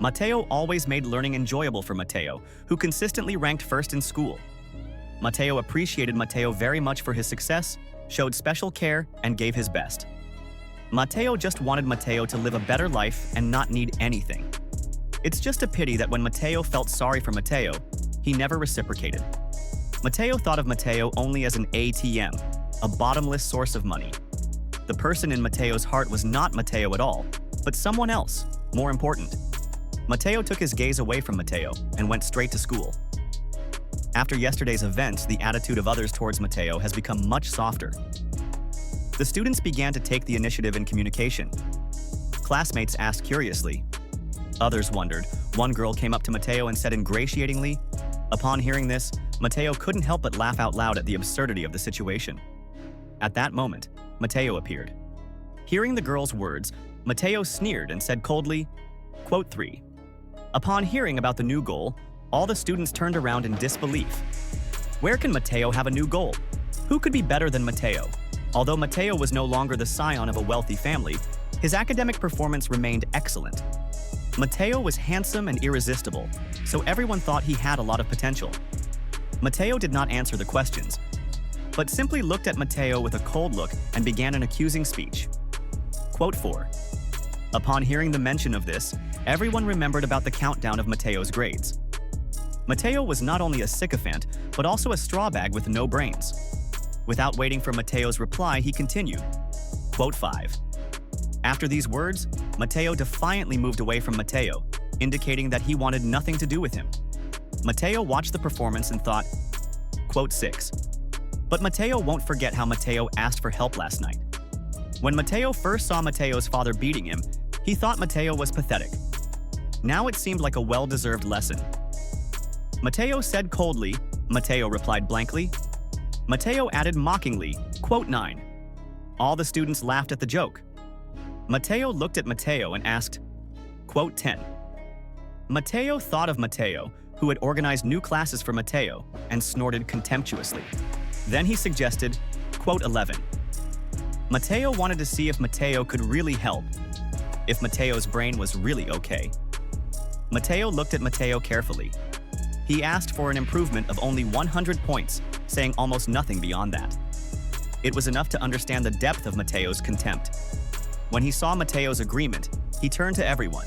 Mateo always made learning enjoyable for Mateo, who consistently ranked first in school. Mateo appreciated Mateo very much for his success, showed special care, and gave his best. Mateo just wanted Mateo to live a better life and not need anything. It's just a pity that when Mateo felt sorry for Mateo, he never reciprocated. Mateo thought of Mateo only as an ATM, a bottomless source of money. The person in Mateo's heart was not Mateo at all, but someone else, more important. Mateo took his gaze away from Mateo and went straight to school. After yesterday's events, the attitude of others towards Mateo has become much softer. The students began to take the initiative in communication. Classmates asked curiously. Others wondered. One girl came up to Mateo and said ingratiatingly. Upon hearing this, Mateo couldn't help but laugh out loud at the absurdity of the situation. At that moment, Mateo appeared. Hearing the girl's words, Mateo sneered and said coldly, Quote 3. Upon hearing about the new goal, all the students turned around in disbelief. Where can Mateo have a new goal? Who could be better than Mateo? Although Mateo was no longer the scion of a wealthy family, his academic performance remained excellent. Mateo was handsome and irresistible, so everyone thought he had a lot of potential. Mateo did not answer the questions, but simply looked at Mateo with a cold look and began an accusing speech. Quote 4. Upon hearing the mention of this, everyone remembered about the countdown of Mateo's grades. Mateo was not only a sycophant, but also a straw bag with no brains. Without waiting for Mateo's reply, he continued. Quote 5. After these words, Mateo defiantly moved away from Mateo, indicating that he wanted nothing to do with him. Mateo watched the performance and thought, Quote 6. But Mateo won't forget how Mateo asked for help last night. When Mateo first saw Mateo's father beating him, he thought Mateo was pathetic. Now it seemed like a well-deserved lesson. Mateo said coldly, Mateo replied blankly. Mateo added mockingly, Quote 9. All the students laughed at the joke. Mateo looked at Mateo and asked, Quote 10. Mateo thought of Mateo, who had organized new classes for Mateo, and snorted contemptuously. Then he suggested, Quote 11. Mateo wanted to see if Mateo could really help, if Mateo's brain was really okay. Mateo looked at Mateo carefully. He asked for an improvement of only 100 points, saying almost nothing beyond that. It was enough to understand the depth of Mateo's contempt. When he saw Mateo's agreement, he turned to everyone.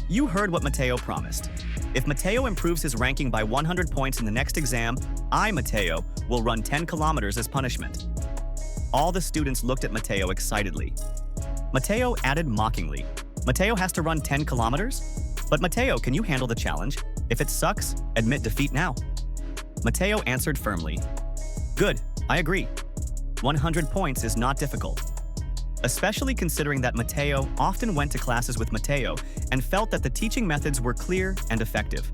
You heard what Mateo promised. If Mateo improves his ranking by 100 points in the next exam, I, Mateo, will run 10 kilometers as punishment. All the students looked at Mateo excitedly. Mateo added mockingly, Mateo has to run 10 kilometers? But Mateo, can you handle the challenge? If it sucks, admit defeat now. Mateo answered firmly, Good, I agree. 100 points is not difficult. Especially considering that Mateo often went to classes with Mateo and felt that the teaching methods were clear and effective.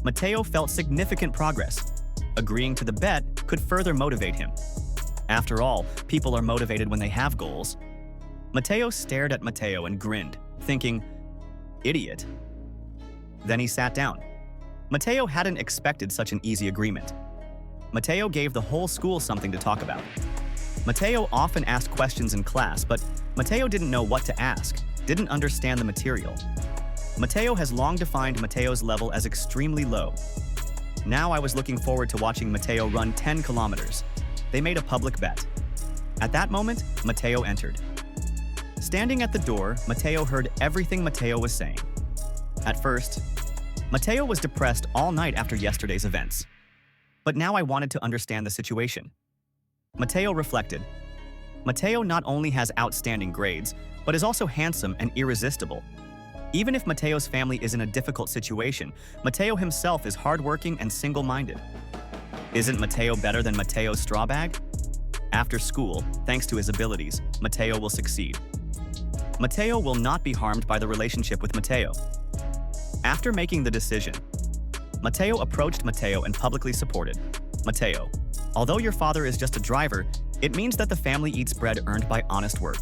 Mateo felt significant progress. Agreeing to the bet could further motivate him. After all, people are motivated when they have goals. Mateo stared at Mateo and grinned, thinking, Idiot. Then he sat down. Mateo hadn't expected such an easy agreement. Mateo gave the whole school something to talk about. Mateo often asked questions in class, but Mateo didn't know what to ask, didn't understand the material. Mateo has long defined Mateo's level as extremely low. Now I was looking forward to watching Mateo run 10 kilometers. They made a public bet. At that moment, Mateo entered. Standing at the door, Mateo heard everything Mateo was saying. At first, Mateo was depressed all night after yesterday's events. But now I wanted to understand the situation. Mateo reflected. Mateo not only has outstanding grades, but is also handsome and irresistible. Even if Mateo's family is in a difficult situation, Mateo himself is hardworking and single-minded. Isn't Mateo better than Mateo's straw bag? After school, thanks to his abilities, Mateo will succeed. Mateo will not be harmed by the relationship with Mateo. After making the decision, Mateo approached Mateo and publicly supported. Mateo, although your father is just a driver, it means that the family eats bread earned by honest work.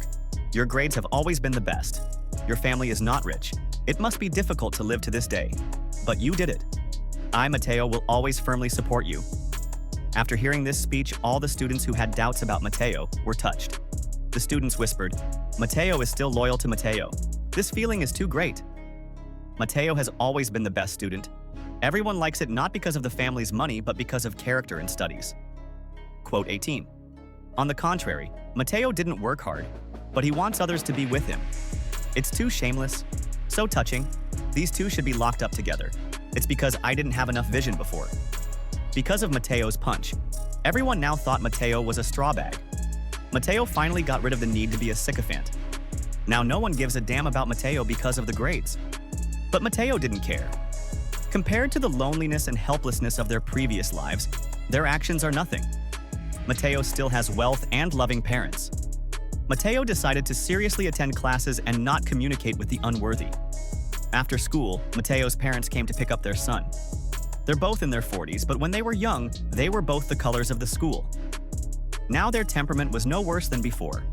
Your grades have always been the best. Your family is not rich. It must be difficult to live to this day. But you did it. I, Mateo, will always firmly support you. After hearing this speech, all the students who had doubts about Mateo were touched. The students whispered, Mateo is still loyal to Mateo. This feeling is too great. Mateo has always been the best student. Everyone likes it not because of the family's money, but because of character and studies. Quote 18. On the contrary, Mateo didn't work hard, but he wants others to be with him. It's too shameless, so touching. These two should be locked up together. It's because I didn't have enough vision before. Because of Mateo's punch, everyone now thought Mateo was a straw bag. Mateo finally got rid of the need to be a sycophant. Now no one gives a damn about Mateo because of the grades. But Mateo didn't care. Compared to the loneliness and helplessness of their previous lives, their actions are nothing. Mateo still has wealth and loving parents. Mateo decided to seriously attend classes and not communicate with the unworthy. After school, Mateo's parents came to pick up their son. They're both in their 40s, but when they were young, they were both the colors of the school. Now their temperament was no worse than before.